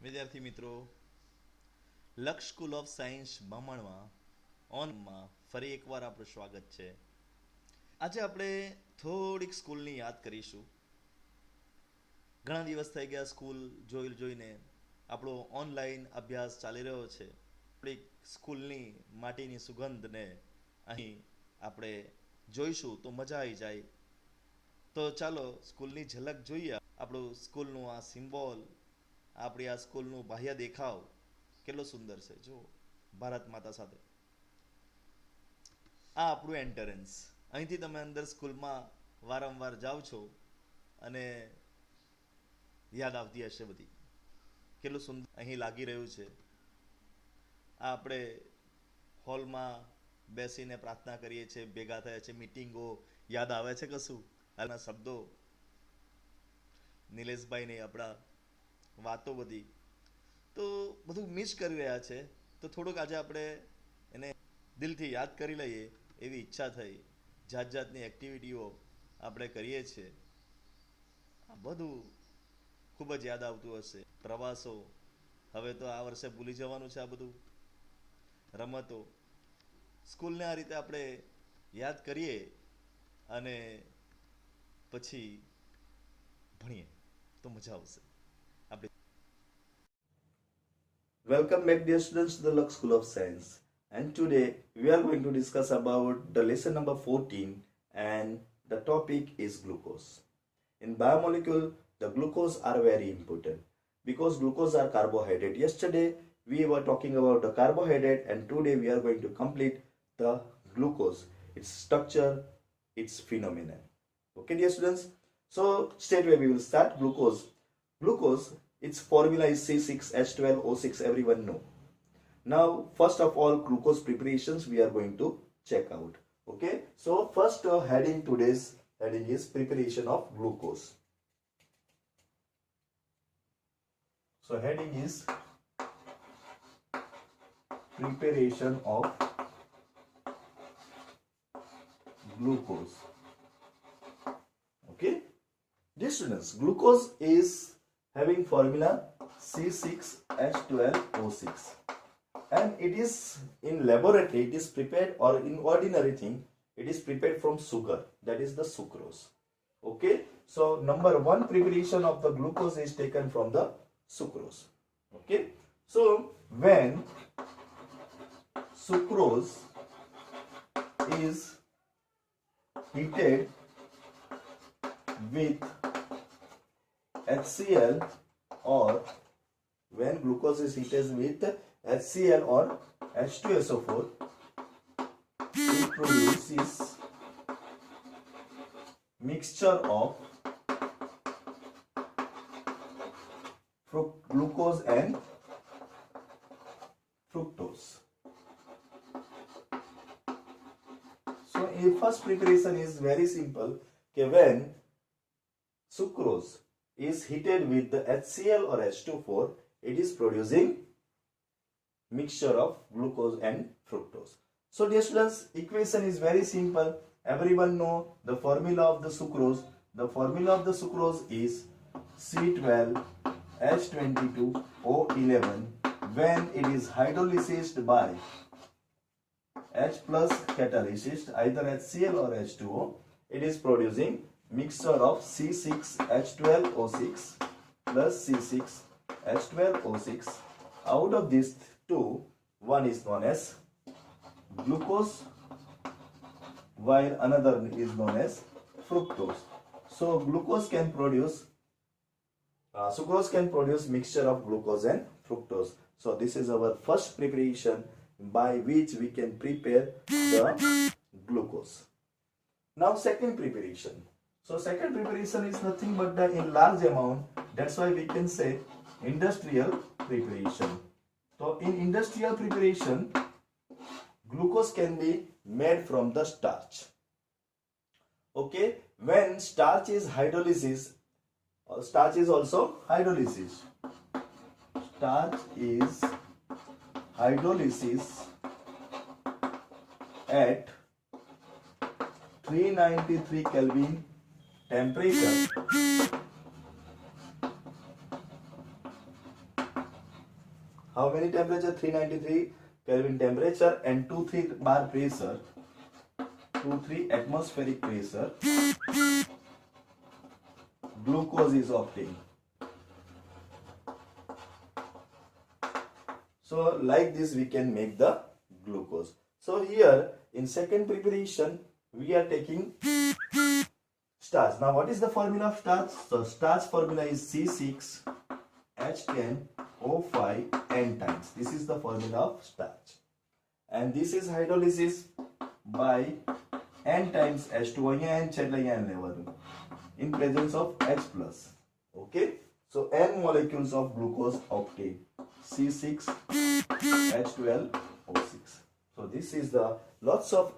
વિદ્યાર્થી મિત્રો, લક્ષ સ્કૂલ ઓફ સાયન્સ બામણમાં ઓનમાં ફરી એકવાર આપણું સ્વાગત છે. આજે આપણે થોડીક સ્કૂલની યાદ કરીશું. ઘણા દિવસ થઈ ગયા સ્કૂલ જોઈને. આપણો ઓનલાઈન અભ્યાસ ચાલી રહ્યો છે. થોડીક સ્કૂલની માટીની સુગંધને અહીં આપણે જોઈશું તો મજા આવી જાય. તો ચાલો સ્કૂલની ઝલક જોઈએ. આપણું સ્કૂલનું આ સિમ્બોલ, આપણી આ સ્કૂલનું બાહ્ય દેખાવ કેટલો સુંદર છે. જો ભારત માતા સાથે આ આપણું એન્ટરન્સ. અહીંથી તમે અંદર સ્કૂલમાં વારંવાર જાઓ છો અને યાદ આવતી હશે બધી. કેટલું સુંદર અહીં લાગી રહ્યું છે. આ આપણે હોલમાં બેસીને પ્રાર્થના કરીએ છીએ, ભેગા થયા છે, મિટિંગો યાદ આવે છે કશું? હાલના શબ્દો નિલેશભાઈ ને આપણા વાતો બધી તો બધું મિસ કરી રહ્યા છે. તો થોડુંક આજે આપણે એને દિલથી યાદ કરી લઈએ એવી ઈચ્છા થઈ. જાત જાતની એક્ટિવિટીઓ આપણે કરીએ છીએ. આ બધું ખૂબ જ યાદ આવતું હશે. પ્રવાસો હવે તો આ વર્ષે ભૂલી જવાનું છે. આ બધું રમતો સ્કૂલને આ રીતે આપણે યાદ કરીએ અને પછી ભણીએ તો મજા આવશે. Welcome back, dear students, to the Lux School of Science. And today we are going to discuss about the lesson number 14, and the topic is glucose. In biomolecule, the glucose are very important because glucose are carbohydrate. Yesterday we were talking about the carbohydrate, and today we are going to complete the glucose, its structure, its phenomenon. Okay, dear students. So straight away we will start glucose. Glucose, its formula is C6H12O6, everyone know. Now, first of all, glucose preparations we are going to check out. Okay, so first heading, today's heading is preparation of glucose. So heading is preparation of glucose. Okay, dear students, glucose is having formula C6H12O6, and it is in laboratory, it is prepared, or in ordinary thing it is prepared from sugar, that is the sucrose. Okay, so number one preparation of the glucose is taken from the sucrose. Okay, so when sucrose is heated with HCl, or when glucose is heated with HCl or H2SO4, it produces mixture of glucose and fructose. So a first preparation is very simple. Okay, when sucrose is heated with the HCl or H2,4, it is producing mixture of glucose and fructose. So dear students, equation is very simple. Everyone know the formula of the sucrose. The formula of the sucrose is C12H22O11. When it is hydrolysed by H plus catalyst, either HCl or H2O, it is producing mixture of C6H12O6 plus C6H12O6. Out of these two, one is known as glucose while another is known as fructose. So glucose can produce, sucrose can produce mixture of glucose and fructose. So this is our first preparation by which we can prepare the glucose. Now second preparation. So second preparation is nothing but the in large amount. That's why we can say industrial preparation. So in industrial preparation, glucose can be made from the starch. Okay, when starch is hydrolysis, starch is also hydrolysis. Starch is hydrolysis at 393 Kelvin temperature. How many temperature? 393 Kelvin temperature and 23 bar pressure, 23 atmospheric pressure, glucose is obtained. So like this we can make the glucose. So here in second preparation we are taking starch. Now what is the formula of starch? So starch formula is C6H10O5 N times. This is the formula of starch. And this is hydrolysis by N times H2O. N in presence of H plus. Okay. So N molecules of glucose obtained. C6H12O6. So this is the lots of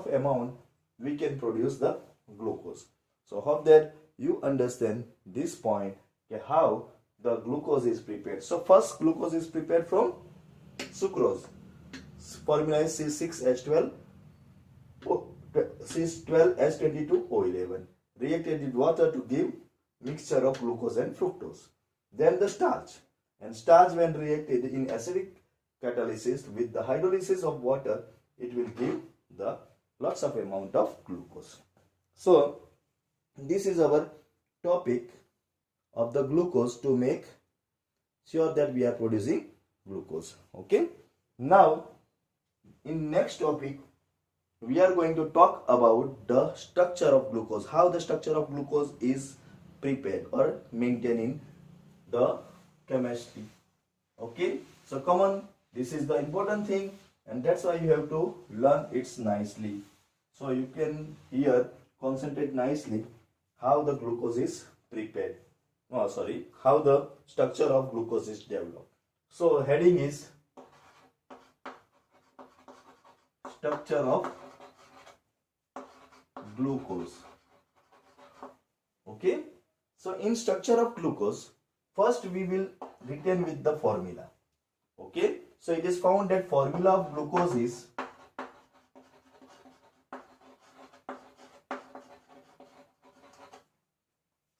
amount we can produce the glucose. So hope that you understand this point, how the glucose is prepared. So first glucose is prepared from sucrose. Formula is C12H22O11. Reacted with water to give mixture of glucose and fructose. Then the starch. And starch when reacted in acidic catalysis with the hydrolysis of water, it will give the lots of amount of glucose. So this is our topic of the glucose to make sure that we are producing glucose. Okay. Now in next topic we are going to talk about the structure of glucose, how the structure of glucose is prepared or maintained in the chemistry. Okay, so come on, this is the important thing and that's why you have to learn it nicely. So you can here concentrate nicely how the glucose is prepared. How the structure of glucose is developed. So heading is structure of glucose. Okay, so in structure of glucose, first we will written with the formula. Okay, so it is found that formula of glucose is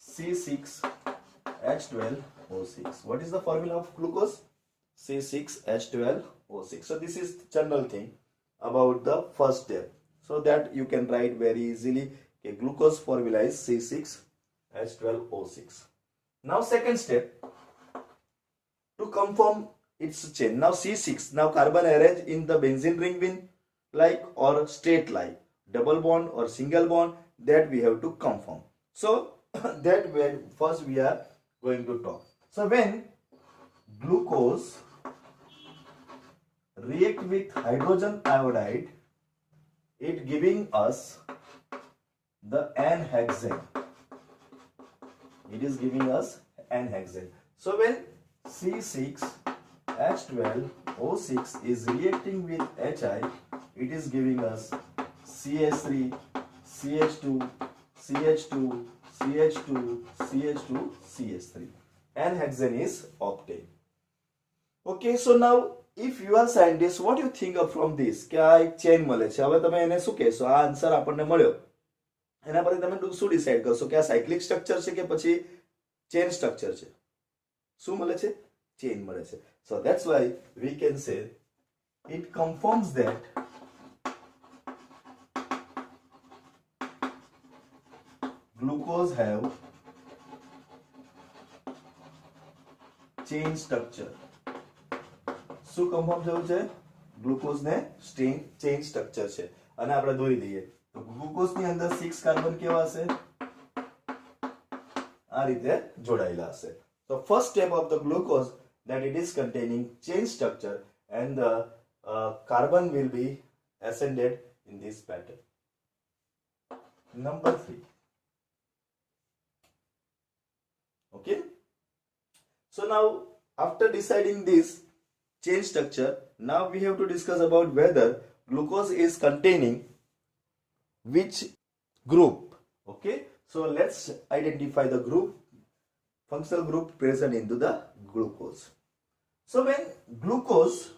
C6H12O6. What is the formula of glucose? C6H12O6. So this is general thing about the first step, so that you can write very easily. Okay, glucose formula is C6H12O6. Now second step, to confirm its chain. Now C6, now carbon arranged in the benzene ring bin like or straight like, double bond or single bond, that we have to confirm. So that way first we are going to talk. So when glucose react with hydrogen iodide, it giving us the N-hexane. It is giving us N-hexane. So when C6H12O6 is reacting with HI, it is giving us CH3, CH2, CH2, CH2, CH2, CH3. N-hexane is obtained. Okay, so now if you are scientist, what do you think of from this? કે આ એક chain મળે છે. હવે તમે એને શું કહેશો? આ આન્સર આપણને મળ્યો, એના પરથી તમે શું ડિસાઈડ કરશો કે આ સાયક્લિક સ્ટ્રક્ચર છે કે પછી ચેન સ્ટ્રક્ચર છે? શું મળે છે? ચેન મળે છે. So that's why we can say it confirms that glucose have chain structure. શું કન્ફર્મ થયું છે? ગ્લુકોઝ ને ચેન સ્ટ્રક્ચર છે. અને આપણે દોરી દઈએ તો ગ્લુકોઝ ની અંદર 6 કાર્બન કેવા હશે? આ રીતે જોડાયેલા હશે. So first step of the glucose, that it is containing chain structure and the carbon will be ascended in this pattern. Number 3. Okay. So now after deciding this chain structure, now we have to discuss about whether glucose is containing which group. Okay, so let's identify the group, functional group present into the glucose. So when glucose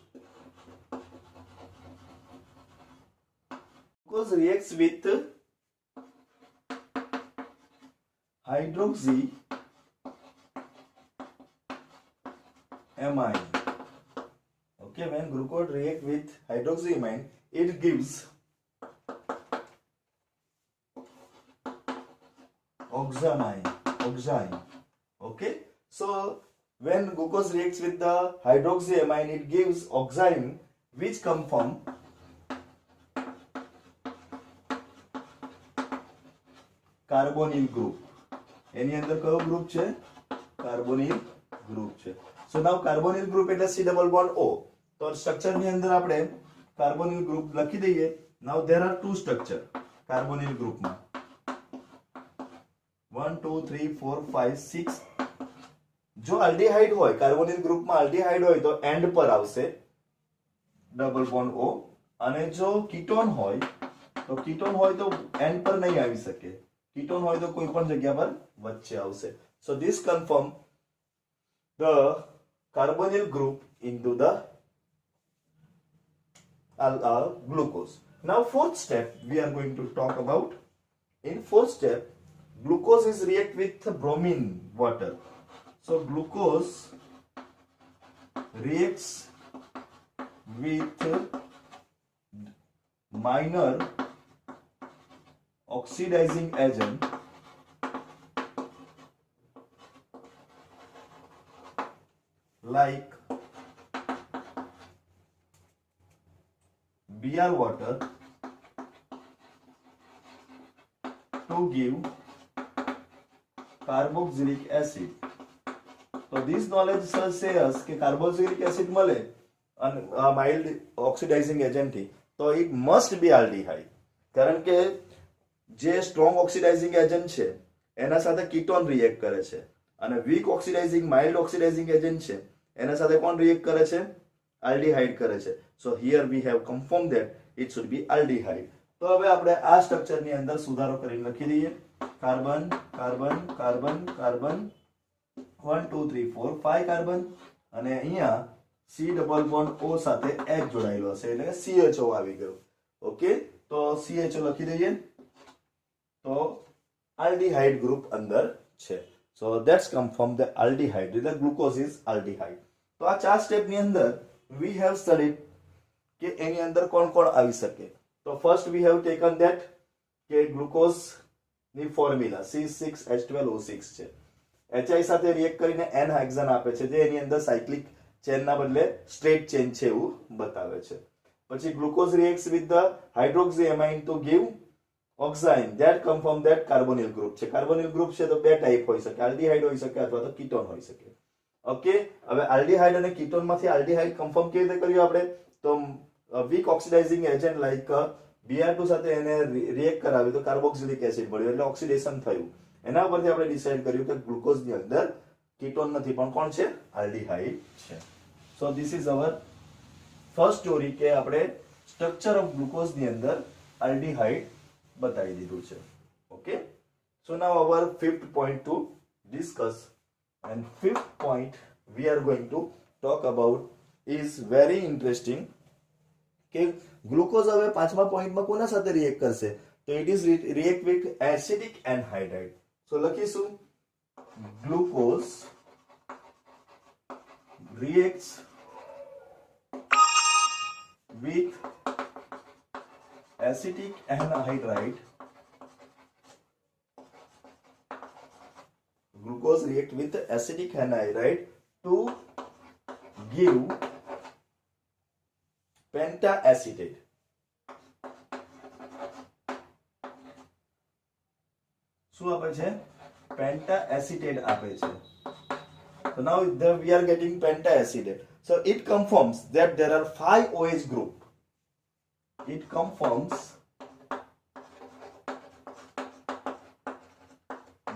reacts with hydroxy amine, Okay, when glucose react with hydroxyamine, it gives oxime. Okay, so when glucose reacts with the hydroxyamine, it gives oxime, which come from carbonyl group. એની અંદર કયો group છે? Carbonyl group છે. So now carbonyl group એટલે C double bond O. તો structure ની અંદર આપણે કાર્બોનિલ ગ્રુપ લખી દઈએ. Now there are two structure carbonyl ગ્રુપમાં 1 2 3 4 5 6. જો આલ્ડીહાઇડ હોય, કાર્બોનિલ ગ્રુપમાં આલ્ડીહાઇડ હોય તો એન્ડ પર આવશે ડબલ બોન્ડ O, અને જો કીટોન હોય તો એન્ડ પર નહીં આવી શકે. કીટોન હોય તો કોઈ પણ જગ્યા પર વચ્ચે આવશે. So this confirm the carbonyl group into the glucose. Now fourth step we are going to talk about. In fourth step, glucose is react with bromine water. So glucose reacts with minor oxidizing agent like Br water to give carboxylic acid. So this knowledge say us કે carboxylic acid મળે અને mild oxidising agent તો it must be aldehyde. કારણ કે જે strong oxidising agent છે એના સાથે કીટોન રિએક્ટ કરે છે, અને weak oxidising mild oxidising agent છે એના સાથે કોણ રિએક્ટ કરે છે? આલ્ડીહાઇડ કરે છે. સો here we have confirm that it should be aldehyde. તો હવે આપણે આ સ્ટ્રક્ચરની અંદર સુધારો કરીને લખી દઈએ. Carbon carbon carbon carbon 1 2 3 4 5 carbon, અને અહીંયા C ડબલ બોન્ડ O સાથે H જોડાયેલો હશે એટલે કે CHO આવી ગયો. ઓકે, તો CHO લખી દઈએ તો આલ્ડીહાઇડ ગ્રુપ અંદર છે. સો that's confirm the aldehyde, the glucose is aldehyde. તો આ ચાર સ્ટેપ ની અંદર વી હેવ સ્ટડીડ કે એની અંદર કોણ કોણ આવી શકે. તો first we have taken that કે ગ્લુકોઝ ની ફોર્મ્યુલા C6H12O6 છે. HI સાથે રિએક્ટ કરીને N હેક્ઝન આપે છે, જે એની અંદર સાયક્લિક ચેન ના બદલે સ્ટ્રેટ ચેન છે એવું બતાવે છે. પછી glucose reacts with the hydroxylamine to give oxime, that confirm that carbonyl group છે. કાર્બોનિલ ગ્રુપ છે તો બે ટાઈપ હોઈ શકે, આલ્ડીહાઇડ હોઈ શકે અથવા તો કીટોન હોઈ શકે. ઓકે, હવે આલ્ડીહાઇડ અને કીટોન માંથી આલ્ડીહાઇડ કન્ફર્મ કેવી રીતે કર્યું આપણે? તો week oxidising agent like Br2 સાથે એને રિએક્ટ કરાવ્યું તો કાર્બોક્સિલિક એસિડ મળ્યું, એટલે ઓક્સિડેશન થયું. એના પરથી આપણે ડિસાઈડ કર્યું કે ગ્લુકોઝ ની અંદર કીટોન નથી પણ કોણ છે? આલ્ડીહાઇડ છે. So this is our first story કે આપણે સ્ટ્રક્ચર ઓફ ગ્લુકોઝ ની અંદર આલ્ડીહાઇડ બતાવી દીધું છે. Okay, so now our fifth point to discuss, and fifth point we are going to talk about is very interesting કે glucose હવે પાંચમા પોઈન્ટમાં કોના સાથે રિએક્ટ કરશે? તો it is react with acidic anhydride. So લખીશું glucose reacts with acetic anhydride. Glucose react with acetic anhydride to give pentacetate. શું આપે છે? Pentacetate આપે છે. So now we are getting pentacetate. So it confirms that there are 5 OH group. It confirms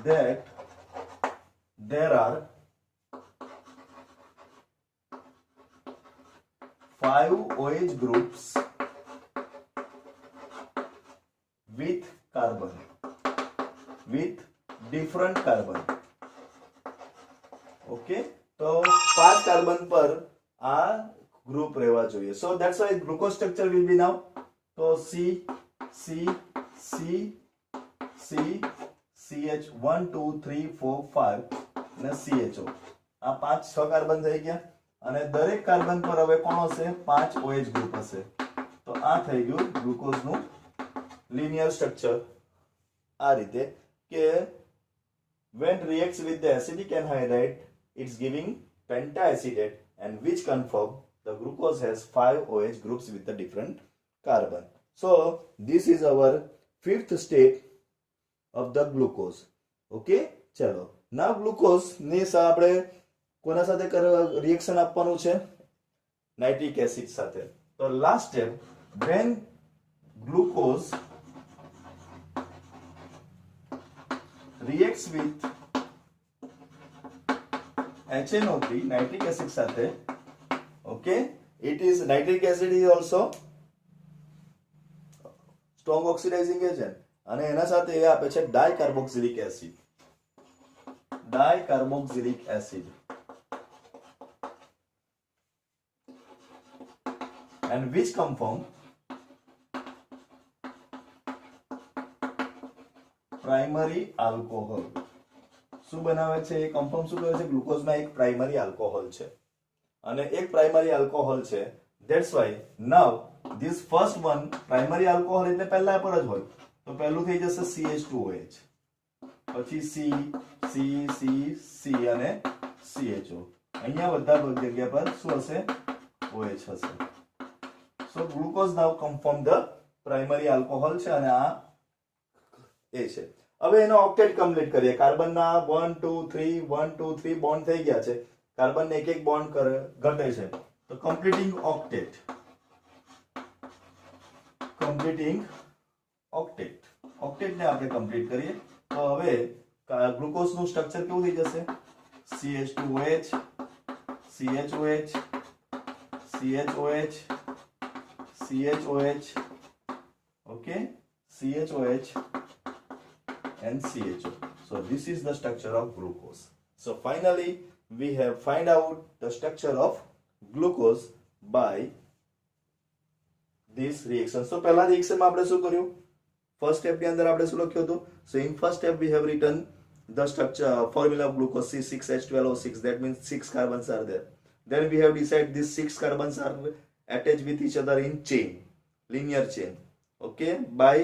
that there are 5 OH groups with carbon, with different carbon. ઓકે, તો 5 carbon પર આ group રહેવા જોઈએ. So that's why glucose structure will be now તો C C C C CH 1 2 3 4 5 અને CHO. આ 5 6 carbon થઈ ગયા. અને દરેક કાર્બન પર હવે કોણ હશે 5 OH ગ્રુપ હશે તો આ થઈ ગયું ગ્લુકોઝનું linear structure આ રીતે કે when reacts with the acidic anhydride it's giving pentacetate and which confirm the glucose has 5 OH groups with a different carbon. So this is our fifth state of the glucose. Okay, ચલો now glucose ની આપણે કોના સાથે reaction આપવાનું છે nitric acid સાથે. તો last step when glucose reacts with HNO3 nitric acid સાથે, okay, it is nitric acid is also strong oxidizing agent અને એના સાથે એ આપે છે dicarboxylic acid. Dicarboxylic acid and which compound primary alcohol. શું બનાવે છે એ કમ્પાઉન્ડ શું કરે છે ગ્લુકોઝમાં એક પ્રાઇમરી આલ્કોહોલ છે અને એક પ્રાઇમરી આલ્કોહોલ છે. That's why now this first one primary alcohol એટલે પહેલા પર જ હોય તો પહેલું થઈ જશે CH2OH પછી C C C C અને CHO. અહીંયા બધા જગ્યા પર શું હશે OH હશે. So glucose now confirm the primary alcohol છે અને આ એ છે. હવે એનો ઓક્ટેટ કમ્પ્લીટ કરીએ. કાર્બનના 1 2 3 1 2 3 બોન્ડ થઈ ગયા છે. કાર્બન ને એક એક બોન્ડ ઘટે છે તો કમ્પ્લીટિંગ ઓક્ટેટ. ઓક્ટેટ ને આપણે કમ્પ્લીટ કરીએ તો હવે ગ્લુકોઝ નું સ્ટ્રક્ચર કેવું થઈ જશે CH2OH CHOH CHOH CHOH, okay, CHOH and CHO. So this is the structure of glucose. So finally we have find out the structure of glucose by this reaction. So પહેલા reaction માં આપણે શું કર્યું first step ની અંદર આપણે શું લખ્યું હતું. So in first step we have written the structure formula of glucose C6H12O6, that means 6 carbons are there. Then we have decided these 6 carbons are attached with each other in chain, linear chain, okay, by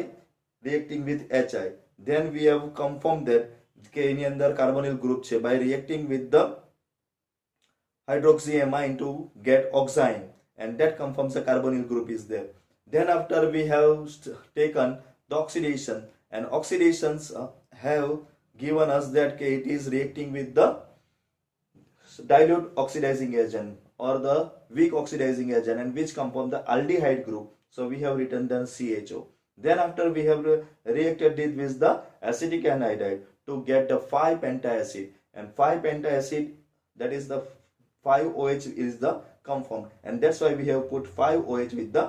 reacting with HI. Then we have confirmed that કે એની અંદર carbonyl group છે by reacting with the hydroxyamine to get oxime, and that confirms the carbonyl group is there. Then after we have taken the oxidation, and oxidations have given us that it is reacting with the dilute oxidizing agent or the weak oxidizing agent, and which compound the aldehyde group. So we have written then CHO. Then after we have reacted it with the acidic anhydride to get the 5-pentaacid, and 5-pentaacid, that is the 5OH is the compound, and that's why we have put 5OH with the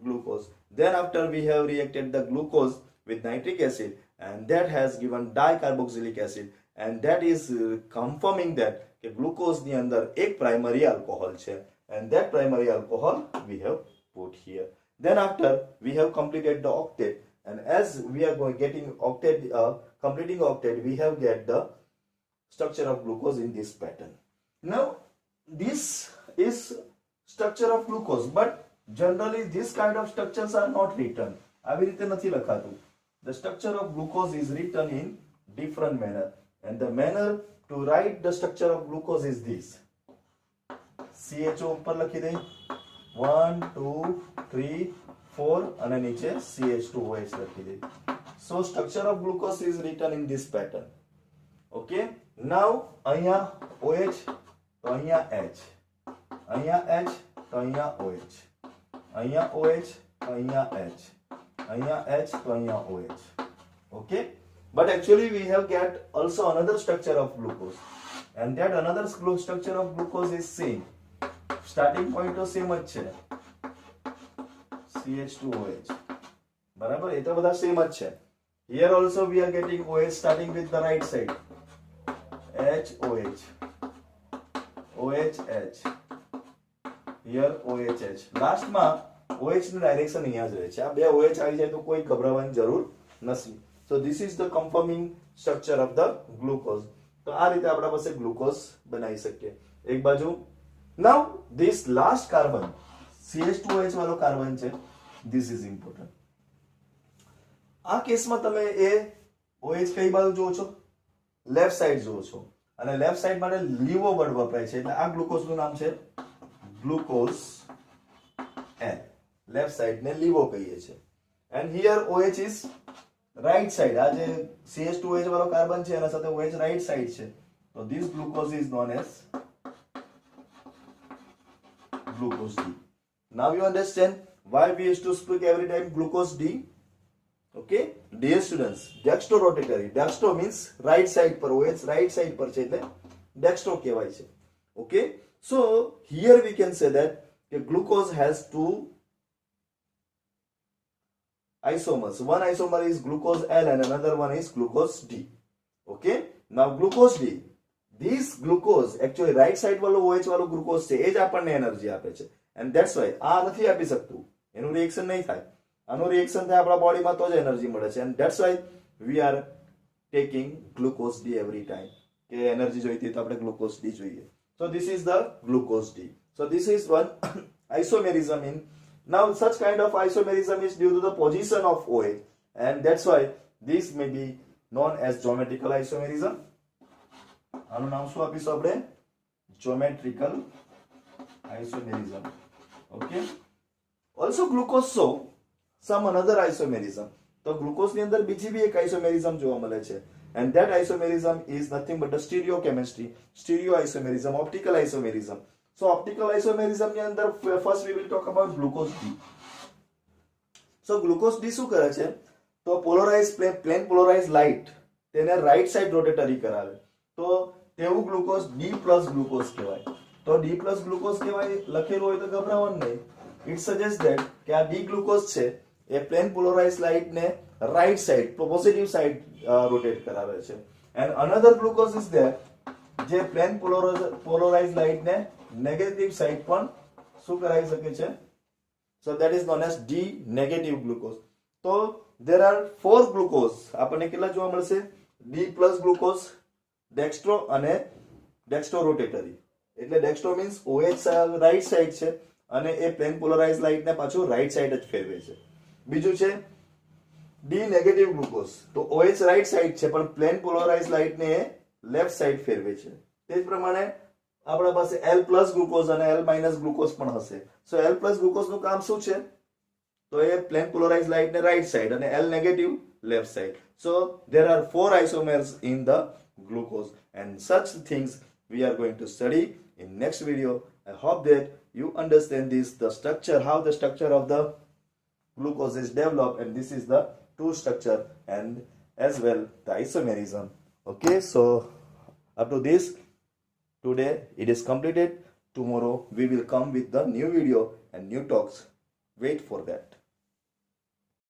glucose. Then after we have reacted the glucose with nitric acid, and that has given dicarboxylic acid, and that is confirming that glucose ની અંદર એક primary alcohol છે, and that primary alcohol we have put here. Then after we have completed the octet, and as we are getting octet, completing octet, we have get the structure of glucose in this pattern. Now this is structure of glucose, but generally this kind of structures are not written. આવી રીતે નથી લખાતું. The structure of glucose is written in different manner, and the manner to write the structure of glucose is this. CHO ઉપર લખી દઈ 1 2 3 4 અને નીચે CH2OH લખી દઈ. So structure of glucose is written in this pattern. Okay, now અહીંયા OH તો અહીંયા H, અહીંયા H તો અહીંયા OH, અહીંયા OH તો અહીંયા H, અહીંયા H તો અહીંયા OH. Okay, but actually we have get also another structure of glucose, and that another structure of glucose is same. Starting point તો same જ છે CH2OH. બરાબર, એ તો બધા સેમ જ છે. Here also we are getting OH starting with the right side. HOH, OHH. Here OHH. Last માં OH ની ડાયરેક્શન અહીંયા જ રહે છે. આ બે OH આવી જાય તો કોઈ ગભરાવાની જરૂર નથી. So this is the confirming structure of the glucose. તો આ રીતે આપણા પાસે ગ્લુકોઝ બનાવી શકીએ. એક બાજુ Now this last carbon CH2OH વાળો કાર્બન છે, this is important. આ કેસમાં તમે એ OH કઈ બાજુ જોવો છો? લેફ્ટ સાઈડ જોવો છો, અને લેફ્ટ સાઈડ માટે લીવો વર્ડ વપરાય છે, એટલે આ ગ્લુકોઝનું નામ છે ગ્લુકોઝ N. લેફ્ટ સાઈડ ને લીવો કહીએ છીએ. And here OH is right side. આ જે CH2OH વાળો કાર્બન છે એના સાથે OH રાઈટ સાઈડ છે, તો this glucose is known as glucose D. Now you understand why we used to speak every time glucose D. Okay, dear students, dextrorotatory. Dextro means right side per OH, right side per છે એટલે dextro કહેવાય છે. Okay, so here we can say that glucose has two isomers. One isomer is glucose L and another one is glucose D. Okay, now glucose D, this glucose actually right side વાળો OH વાળો glucose છે એ જ આપણને energy આપે છે, and that's why આ નથી આપી શકતું, એનું રિએક્શન નહીં થાય, આનું રિએક્શન થાય આપણા બોડીમાં તો જ એનર્જી મળે છે, and that's why we are taking glucose D every time કે એનર્જી જોઈતી તો આપણે ગ્લુકોઝ D જોઈએ. So this is the glucose D. So this is one isomerism in. Now such kind of isomerism is due to the position of OH, and that's why this may be known as geometrical isomerism. આનું નામ શું આપીશું આપણે? geometrical isomerism. Okay, also glucose show some another isomerism. તો glucose ની અંદર બીજી બી એક આઇસોમેરિઝમ જોવા મળે છે, and that isomerism is nothing but the stereochemistry, stereo isomerism, optical isomerism. So optical isomerism ની અંદર first we will talk about glucose D. So glucose D શું કરે છે? તો પોલરાઇઝ પ્લેન પોલરાઇઝ લાઇટ તેને રાઈટ સાઈડ રોટેટરી કરાવે, તો તેવું ગ્લુકોઝ D+ ગ્લુકોઝ કહેવાય. તો D+ ગ્લુકોઝ કહેવાય લખેલું હોય તો ગભરાવાનું નહીં. ઇટ સજેસ્ટ ધેટ કે આ D ગ્લુકોઝ છે એ પ્લેન પોલરાઇઝ લાઇટ ને right side positive side rotate કરાવે છે, and another glucose is there જે પ્લેન પોલરાઇઝ લાઇટ ને નેગેટિવ સાઈડ પણ શું કરાવી શકે છે? So that is known as D negative glucose. તો there are 4 ગ્લુકોઝ આપણને કેટલા જોવા મળશે? D+ ગ્લુકોઝ, ડેક્સ્ટ્રો અને ડેક્સ્ટ્રો રોટેટરી. એટલે dextro means OH right side છે અને એ પ્લેન પોલરાઇઝ લાઇટ ને પાછું રાઈટ સાઈડ જ ફેરવે છે. બીજું છે D નેગેટિવ ગ્લુકોઝ, તો OH રાઈટ સાઈડ છે પણ પ્લેન પોલરાઇઝ લાઇટ ને લેફ્ટ સાઈડ ફેરવે છે. તે જ પ્રમાણે આપણા પાસે L+ ગ્લુકોઝ અને L- ગ્લુકોઝ પણ હશે. સો L+ ગ્લુકોઝ નું કામ શું છે? તો એ પ્લેન પોલરાઇઝ લાઇટ ને રાઈટ સાઈડ અને L negative left side. So there are 4 isomers in the glucose, and such things we are going to study in next video. I hope that you understand this, the structure, how the structure of the glucose is developed, and this is the two structure and as well the isomerism. Okay, so up to this today it is completed. Tomorrow we will come with the new video and new talks. Wait for that.